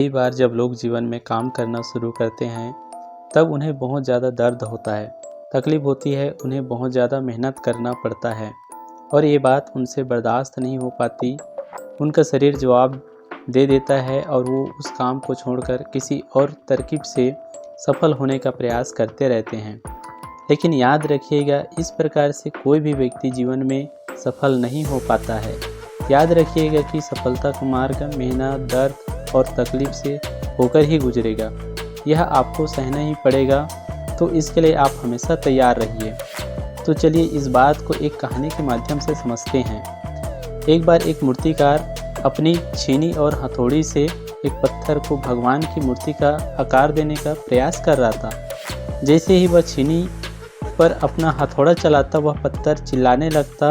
कई बार जब लोग जीवन में काम करना शुरू करते हैं तब उन्हें बहुत ज़्यादा दर्द होता है, तकलीफ़ होती है, उन्हें बहुत ज़्यादा मेहनत करना पड़ता है और ये बात उनसे बर्दाश्त नहीं हो पाती। उनका शरीर जवाब दे देता है और वो उस काम को छोड़कर किसी और तरकीब से सफल होने का प्रयास करते रहते हैं। लेकिन याद रखिएगा, इस प्रकार से कोई भी व्यक्ति जीवन में सफल नहीं हो पाता है। याद रखिएगा कि सफलता का मार्ग मेहनत, दर्द और तकलीफ से होकर ही गुजरेगा। यह आपको सहना ही पड़ेगा, तो इसके लिए आप हमेशा तैयार रहिए। तो चलिए इस बात को एक कहानी के माध्यम से समझते हैं। एक बार एक मूर्तिकार अपनी छीनी और हथौड़ी से एक पत्थर को भगवान की मूर्ति का आकार देने का प्रयास कर रहा था। जैसे ही वह छीनी पर अपना हथौड़ा चलाता, वह पत्थर चिल्लाने लगता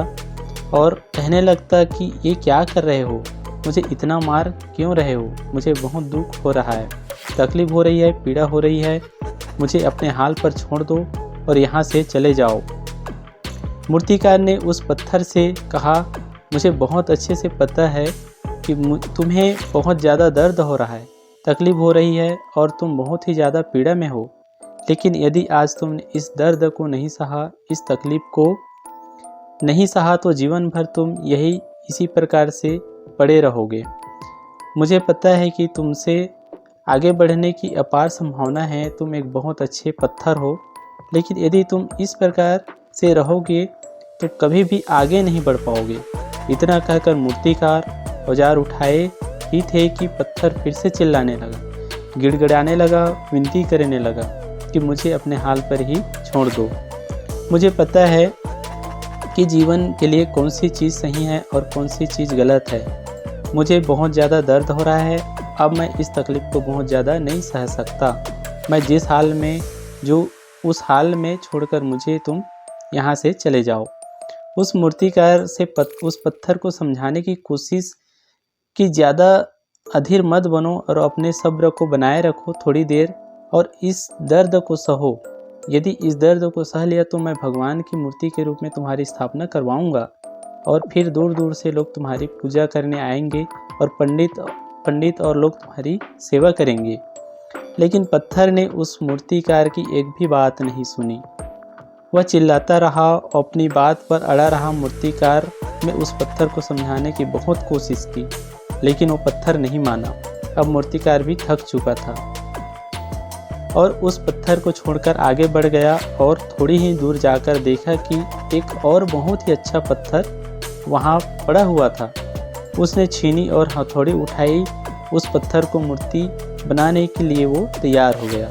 और कहने लगता कि ये क्या कर रहे हो, मुझे इतना मार क्यों रहे हो, मुझे बहुत दुख हो रहा है, तकलीफ हो रही है, पीड़ा हो रही है, मुझे अपने हाल पर छोड़ दो और यहाँ से चले जाओ। मूर्तिकार ने उस पत्थर से कहा, मुझे बहुत अच्छे से पता है कि तुम्हें बहुत ज़्यादा दर्द हो रहा है, तकलीफ हो रही है और तुम बहुत ही ज़्यादा पीड़ा में हो, लेकिन यदि आज तुमने इस दर्द को नहीं सहा, इस तकलीफ को नहीं सहा, तो जीवन भर तुम इसी प्रकार से पड़े रहोगे। मुझे पता है कि तुमसे आगे बढ़ने की अपार संभावना है, तुम एक बहुत अच्छे पत्थर हो, लेकिन यदि तुम इस प्रकार से रहोगे तो कभी भी आगे नहीं बढ़ पाओगे। इतना कहकर मूर्तिकार औजार उठाए ही थे कि पत्थर फिर से चिल्लाने लगा, गिड़गिड़ाने लगा, विनती करने लगा कि मुझे अपने हाल पर ही छोड़ दो। मुझे पता है कि जीवन के लिए कौन सी चीज़ सही है और कौन सी चीज़ गलत है। मुझे बहुत ज़्यादा दर्द हो रहा है, अब मैं इस तकलीफ़ को बहुत ज़्यादा नहीं सह सकता। मैं जिस हाल में जो उस हाल में छोड़कर मुझे तुम यहाँ से चले जाओ। उस मूर्तिकार से उस पत्थर को समझाने की कोशिश कि ज़्यादा अधीर मत बनो और अपने सब्र को बनाए रखो थोड़ी देर और इस दर्द को सहो। यदि इस दर्द को सह लिया तो मैं भगवान की मूर्ति के रूप में तुम्हारी स्थापना करवाऊंगा और फिर दूर दूर से लोग तुम्हारी पूजा करने आएंगे और पंडित और लोग तुम्हारी सेवा करेंगे। लेकिन पत्थर ने उस मूर्तिकार की एक भी बात नहीं सुनी। वह चिल्लाता रहा, अपनी बात पर अड़ा रहा। मूर्तिकार ने उस पत्थर को समझाने की बहुत कोशिश की, लेकिन वो पत्थर नहीं माना। अब मूर्तिकार भी थक चुका था और उस पत्थर को छोड़कर आगे बढ़ गया और थोड़ी ही दूर जाकर देखा कि एक और बहुत ही अच्छा पत्थर वहाँ पड़ा हुआ था। उसने छीनी और हथौड़ी उठाई, उस पत्थर को मूर्ति बनाने के लिए वो तैयार हो गया।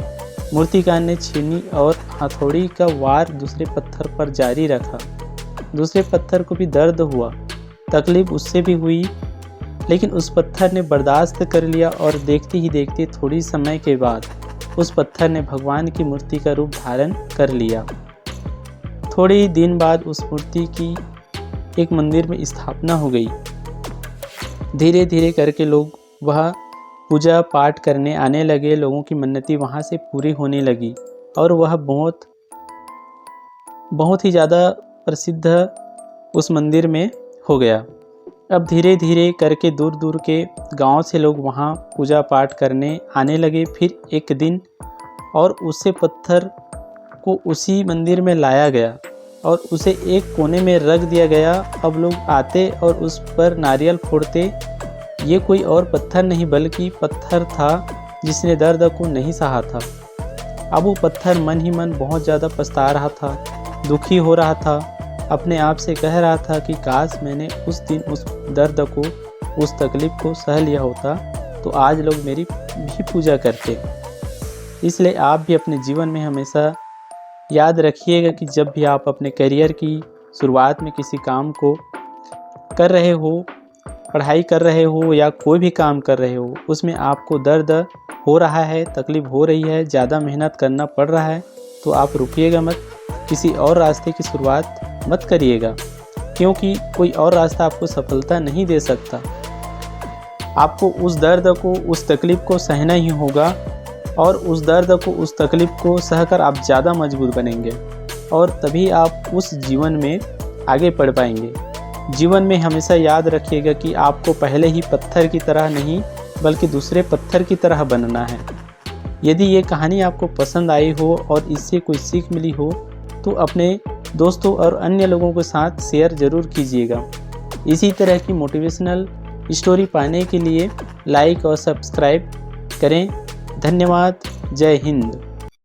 मूर्तिकार ने छीनी और हथौड़ी का वार दूसरे पत्थर पर जारी रखा। दूसरे पत्थर को भी दर्द हुआ, तकलीफ उससे भी हुई, लेकिन उस पत्थर ने बर्दाश्त कर लिया और देखते ही देखते थोड़ी समय के बाद उस पत्थर ने भगवान की मूर्ति का रूप धारण कर लिया। थोड़े ही दिन बाद उस मूर्ति की एक मंदिर में स्थापना हो गई। धीरे धीरे करके लोग वह पूजा पाठ करने आने लगे। लोगों की मन्नतें वहाँ से पूरी होने लगी और वह बहुत ही ज़्यादा प्रसिद्ध उस मंदिर में हो गया। अब धीरे धीरे करके दूर दूर के गांव से लोग वहाँ पूजा पाठ करने आने लगे। फिर एक दिन और उसे पत्थर को उसी मंदिर में लाया गया और उसे एक कोने में रख दिया गया। अब लोग आते और उस पर नारियल फोड़ते। ये कोई और पत्थर नहीं बल्कि पत्थर था जिसने दर्द को नहीं सहा था। अब वो पत्थर मन ही मन बहुत ज़्यादा पछता रहा था, दुखी हो रहा था, अपने आप से कह रहा था कि काश मैंने उस दिन उस दर्द को, उस तकलीफ़ को सह लिया होता तो आज लोग मेरी भी पूजा करते। इसलिए आप भी अपने जीवन में हमेशा याद रखिएगा कि जब भी आप अपने करियर की शुरुआत में किसी काम को कर रहे हो, पढ़ाई कर रहे हो या कोई भी काम कर रहे हो, उसमें आपको दर्द हो रहा है, तकलीफ़ हो रही है, ज़्यादा मेहनत करना पड़ रहा है, तो आप रुकिएगा मत, किसी और रास्ते की शुरुआत मत करिएगा, क्योंकि कोई और रास्ता आपको सफलता नहीं दे सकता। आपको उस दर्द को, उस तकलीफ़ को सहना ही होगा और उस दर्द को, उस तकलीफ़ को सहकर आप ज़्यादा मजबूत बनेंगे और तभी आप उस जीवन में आगे बढ़ पाएंगे। जीवन में हमेशा याद रखिएगा कि आपको पहले ही पत्थर की तरह नहीं बल्कि दूसरे पत्थर की तरह बनना है। यदि ये कहानी आपको पसंद आई हो और इससे कोई सीख मिली हो तो अपने दोस्तों और अन्य लोगों के साथ शेयर ज़रूर कीजिएगा। इसी तरह की मोटिवेशनल स्टोरी पाने के लिए लाइक और सब्सक्राइब करें। धन्यवाद। जय हिंद।